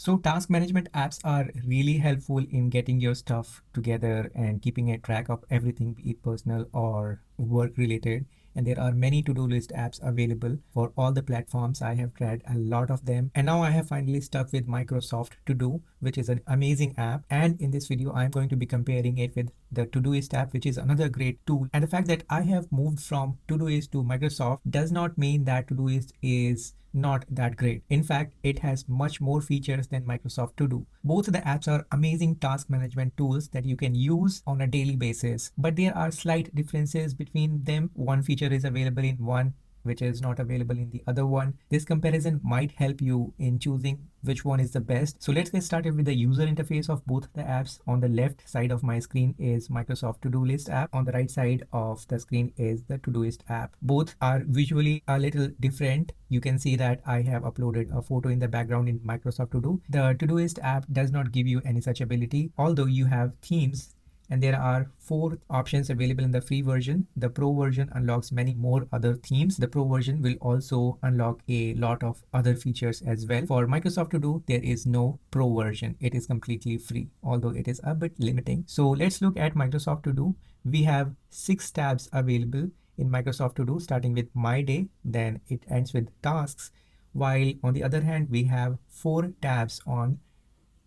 So task management apps are really helpful in getting your stuff together and keeping a track of everything, be it personal or work related. And there are many to-do list apps available for all the platforms. I have tried a lot of them. And now I have finally stuck with Microsoft To Do, which is an amazing app. And in this video, I'm going to be comparing it with the Todoist app, which is another great tool. And the fact that I have moved from Todoist to Microsoft does not mean that Todoist is not that great. In fact, it has much more features than Microsoft To Do. Both the apps are amazing task management tools that you can use on a daily basis, but there are slight differences between them. One feature is available in one which is not available in the other one. This comparison might help you in choosing which one is the best. So let's get started with the user interface of both the apps. On the left side of my screen is Microsoft To-Do List app. On the right side of the screen is the Todoist app. Both are visually a little different. You can see that I have uploaded a photo in the background in Microsoft To Do. The Todoist app does not give you any such ability, although you have themes, and there are 4 options available in the free version. The pro version unlocks many more other themes. The pro version will also unlock a lot of other features as well. For Microsoft To Do, there is no pro version. It is completely free, although it is a bit limiting. So let's look at Microsoft To Do. We have 6 tabs available in Microsoft To Do, starting with My Day, then it ends with Tasks, while on the other hand, we have 4 tabs on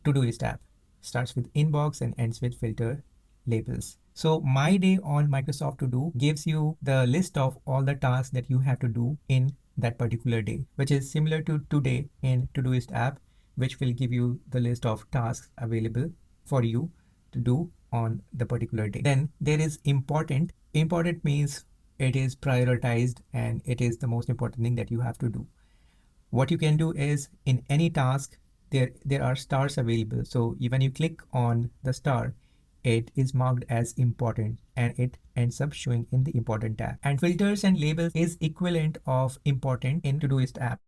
Todoist app. Starts with Inbox and ends with Filter Labels. So My Day on Microsoft To Do gives you the list of all the tasks that you have to do in that particular day, which is similar to Today in Todoist app, which will give you the list of tasks available for you to do on the particular day. Then there is Important. Important means it is prioritized and it is the most important thing that you have to do. What you can do is in any task, there are stars available. So when you click on the star, it is marked as important and it ends up showing in the important tab. And filters and labels is equivalent of important in Todoist app.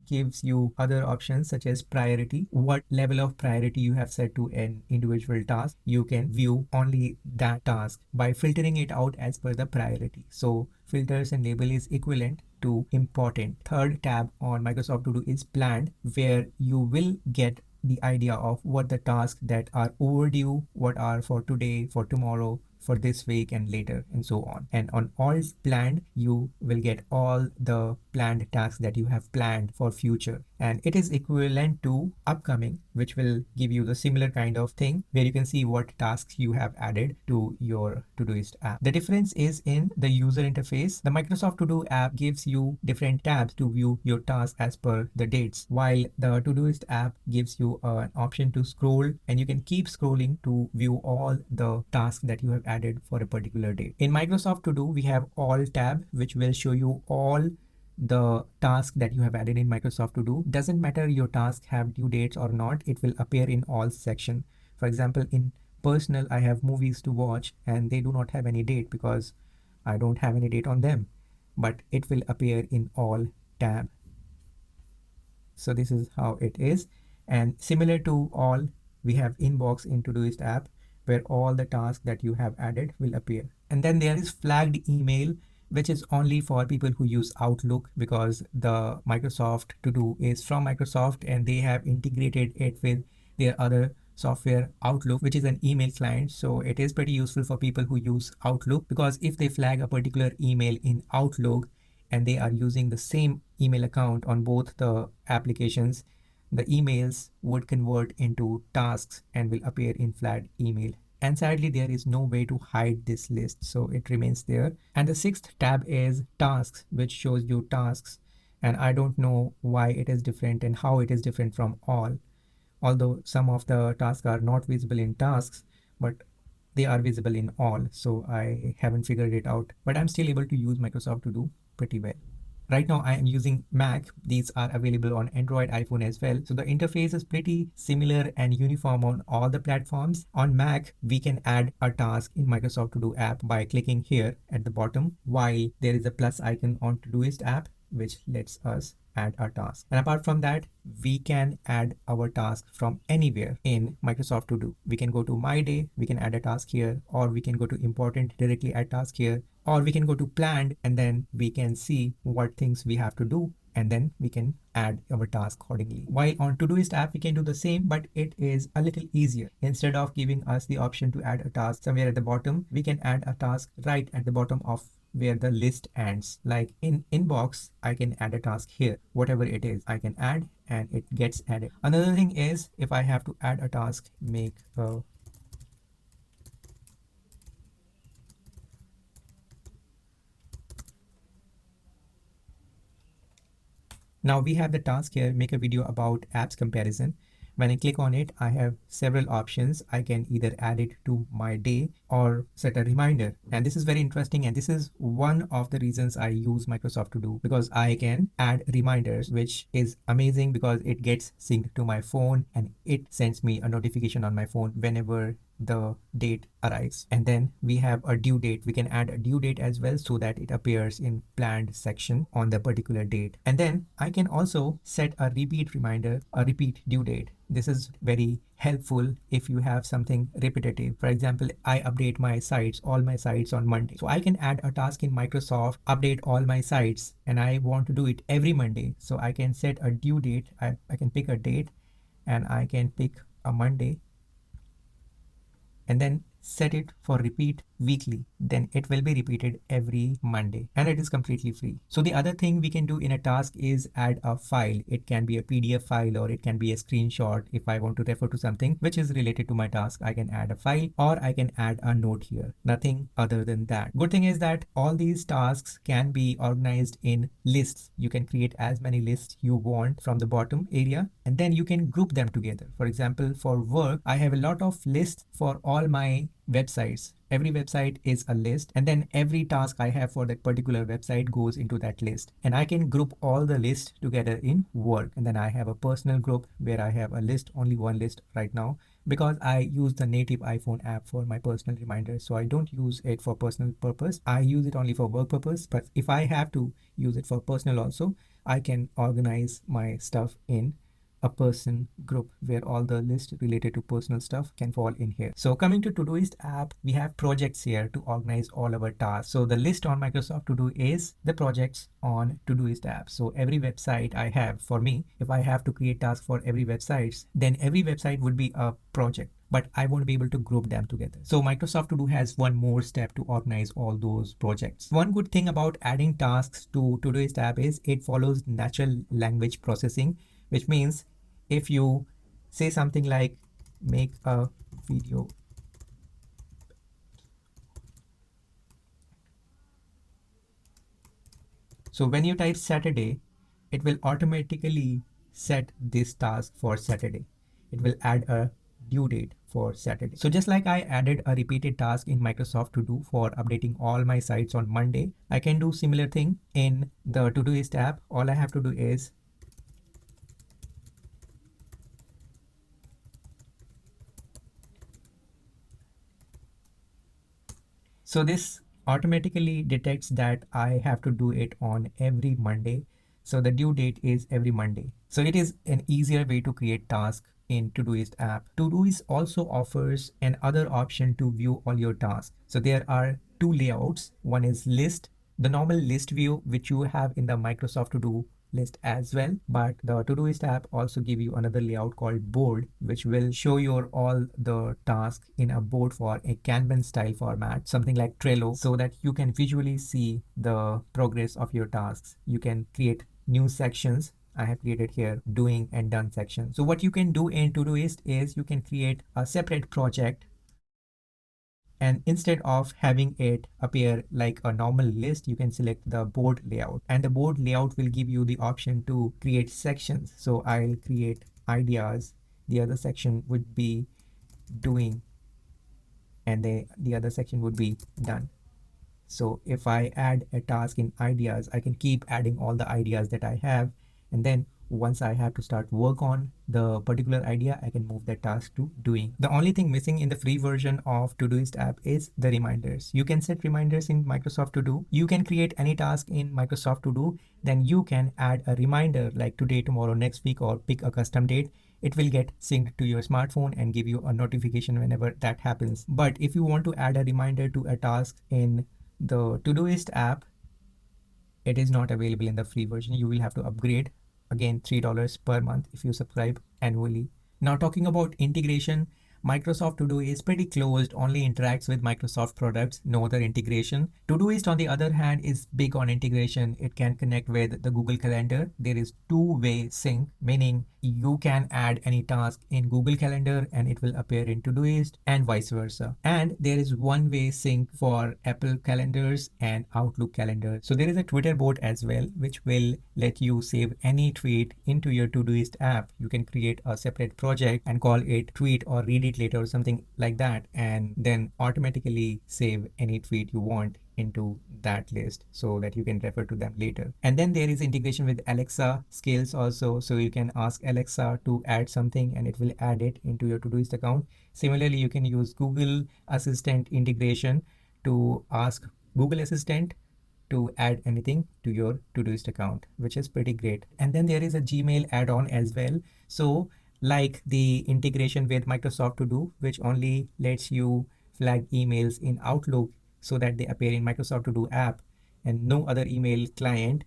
Gives you other options such as priority, what level of priority you have set to an individual task. You can view only that task by filtering it out as per the priority. So filters and label is equivalent to important. Third tab on Microsoft To Do is planned, where you will get the idea of what the tasks that are overdue, what are for today, for tomorrow, for this week and later, and so on. And on all planned, you will get all the planned tasks that you have planned for future. And it is equivalent to upcoming, which will give you the similar kind of thing where you can see what tasks you have added to your Todoist app. The difference is in the user interface. The Microsoft To Do app gives you different tabs to view your tasks as per the dates, while the Todoist app gives you an option to scroll, and you can keep scrolling to view all the tasks that you have added for a particular day. In Microsoft To Do, we have All tab, which will show you all the tasks that you have added in Microsoft To Do. Doesn't matter your tasks have due dates or not, it will appear in all section. For example, in personal, I have movies to watch and they do not have any date because I don't have any date on them, but it will appear in all tab. So this is how it is. And similar to all, we have Inbox in Todoist app, where all the tasks that you have added will appear. And then there is flagged email, which is only for people who use Outlook, because the Microsoft To Do is from Microsoft and they have integrated it with their other software Outlook, which is an email client. So it is pretty useful for people who use Outlook, because if they flag a particular email in Outlook and they are using the same email account on both the applications, the emails would convert into tasks and will appear in flagged email. And sadly, there is no way to hide this list, so it remains there. And the 6th tab is tasks, which shows you tasks. And I don't know why it is different and how it is different from all. Although some of the tasks are not visible in tasks, but they are visible in all. So I haven't figured it out, but I'm still able to use Microsoft To Do pretty well. Right now I am using Mac. These are available on Android, iPhone as well. So the interface is pretty similar and uniform on all the platforms. On Mac, we can add a task in Microsoft To Do app by clicking here at the bottom, while there is a plus icon on Todoist app, which lets us add our task. And apart from that, we can add our task from anywhere in Microsoft To Do. We can go to My Day, we can add a task here, or we can go to Important, directly add task here, or we can go to Planned and then we can see what things we have to do and then we can add our task accordingly. While on Todoist app, we can do the same, but it is a little easier. Instead of giving us the option to add a task somewhere at the bottom, we can add a task right at the bottom of where the list ends. Like in inbox, I can add a task here, whatever it is, I can add and it gets added. Another thing is, if I have to add a task, make a Now we have the task here, make a video about apps comparison. When I click on it, I have several options. I can either add it to my day or set a reminder. And this is very interesting. And this is one of the reasons I use Microsoft To Do, because I can add reminders, which is amazing because it gets synced to my phone and it sends me a notification on my phone whenever the date arrives. And then we have a due date. We can add a due date as well so that it appears in planned section on the particular date. And then I can also set a repeat reminder, a repeat due date. This is very helpful if you have something repetitive. For example, I update my sites, all my sites on Monday. So I can add a task in Microsoft, update all my sites, and I want to do it every Monday. So I can set a due date. I can pick a date and I can pick a Monday and then set it for repeat weekly. Then it will be repeated every Monday and it is completely free. So the other thing we can do in a task is add a file. It can be a PDF file or it can be a screenshot. If I want to refer to something which is related to my task, I can add a file or I can add a note here. Nothing other than that. Good thing is that all these tasks can be organized in lists. You can create as many lists you want from the bottom area and then you can group them together. For example, for work, I have a lot of lists for all my websites. Every website is a list and then every task I have for that particular website goes into that list, and I can group all the lists together in work. And then I have a personal group where I have a list, only one list right now, because I use the native iPhone app for my personal reminders. So I don't use it for personal purpose. I use it only for work purpose. But if I have to use it for personal also, I can organize my stuff in a person group where all the list related to personal stuff can fall in here. So coming to Todoist app, we have projects here to organize all our tasks. So the list on Microsoft To Do is the projects on Todoist app. So every website I have, for me, if I have to create tasks for every website, then every website would be a project, but I won't be able to group them together. So Microsoft To Do has one more step to organize all those projects. One good thing about adding tasks to Todoist app is it follows natural language processing, which means if you say something like make a video, so when you type Saturday, it will automatically set this task for Saturday. It will add a due date for Saturday. So just like I added a repeated task in Microsoft To Do for updating all my sites on Monday, I can do similar thing in the Todoist app. All I have to do is so this automatically detects that I have to do it on every Monday. So the due date is every Monday. So it is an easier way to create tasks in Todoist app. Todoist also offers another option to view all your tasks. So there are two layouts. One is list, the normal list view, which you have in the Microsoft To Do list as well, but the Todoist app also give you another layout called board, which will show your all the tasks in a board for a Kanban style format, something like Trello, so that you can visually see the progress of your tasks. You can create new sections. I have created here doing and done section. So what you can do in Todoist is you can create a separate project, and instead of having it appear like a normal list, you can select the board layout, and the board layout will give you the option to create sections. So I'll create ideas. The other section would be doing, and the other section would be done. So if I add a task in ideas, I can keep adding all the ideas that I have. And then once I have to start work on the particular idea, I can move that task to doing. The only thing missing in the free version of Todoist app is the reminders. You can set reminders in Microsoft To Do. You can create any task in Microsoft To Do. Then you can add a reminder like today, tomorrow, next week, or pick a custom date. It will get synced to your smartphone and give you a notification whenever that happens. But if you want to add a reminder to a task in the Todoist app, It is not available in the free version. You will have to upgrade, again, $3 per month if you subscribe annually. Now, talking about integration, Microsoft To Do is pretty closed, only interacts with Microsoft products, no other integration. Todoist, on the other hand, is big on integration. It can connect with the Google Calendar. There is two-way sync, meaning you can add any task in Google Calendar and it will appear in Todoist and vice versa. And there is one-way sync for Apple calendars and Outlook calendars. So there is a Twitter bot as well, which will let you save any tweet into your Todoist app. You can create a separate project and call it tweet or read it later or something like that, and then automatically save any tweet you want into that list so that you can refer to them later. And then there is integration with Alexa skills also. So you can ask Alexa to add something and it will add it into your Todoist account. Similarly, you can use Google Assistant integration to ask Google Assistant to add anything to your Todoist account, which is pretty great. And then there is a Gmail add-on as well. So like the integration with Microsoft To Do, which only lets you flag emails in Outlook so that they appear in Microsoft To Do app and no other email client,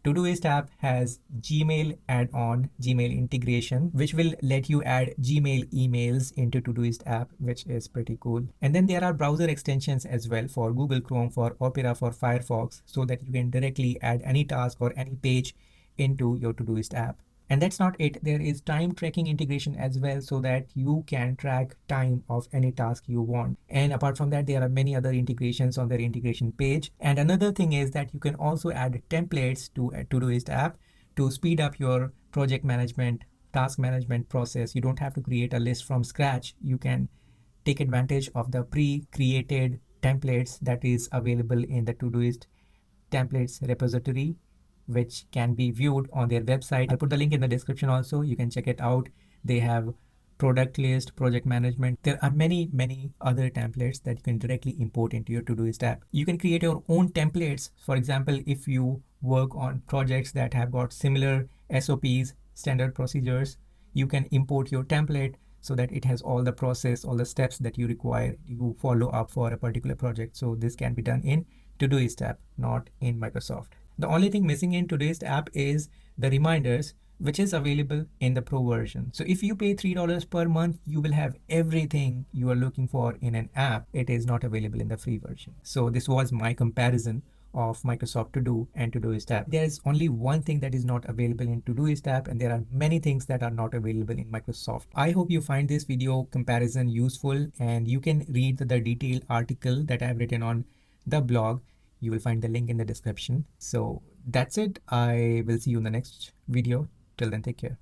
Todoist app has Gmail add-on, Gmail integration, which will let you add Gmail emails into Todoist app, which is pretty cool. And then there are browser extensions as well for Google Chrome, for Opera, for Firefox, so that you can directly add any task or any page into your Todoist app. And that's not it. There is time tracking integration as well so that you can track time of any task you want. And apart from that, there are many other integrations on their integration page. And another thing is that you can also add templates to a Todoist app to speed up your project management, task management process. You don't have to create a list from scratch. You can take advantage of the pre-created templates that is available in the Todoist templates repository, which can be viewed on their website. I'll put the link in the description also. You can check it out. They have product list, project management. There are many other templates that you can directly import into your Todoist app. You can create your own templates. For example, if you work on projects that have got similar SOPs, standard procedures, you can import your template so that it has all the process, all the steps that you require you follow up for a particular project. So this can be done in Todoist app, not in Microsoft. The only thing missing in today's app is the reminders, which is available in the Pro version. So if you pay $3 per month, you will have everything you are looking for in an app. It is not available in the free version. So this was my comparison of Microsoft To Do and Todoist app. There is only one thing that is not available in Todoist app, and there are many things that are not available in Microsoft. I hope you find this video comparison useful, and you can read the detailed article that I've written on the blog. You will find the link in the description. So that's it. I will see you in the next video. Till then, take care.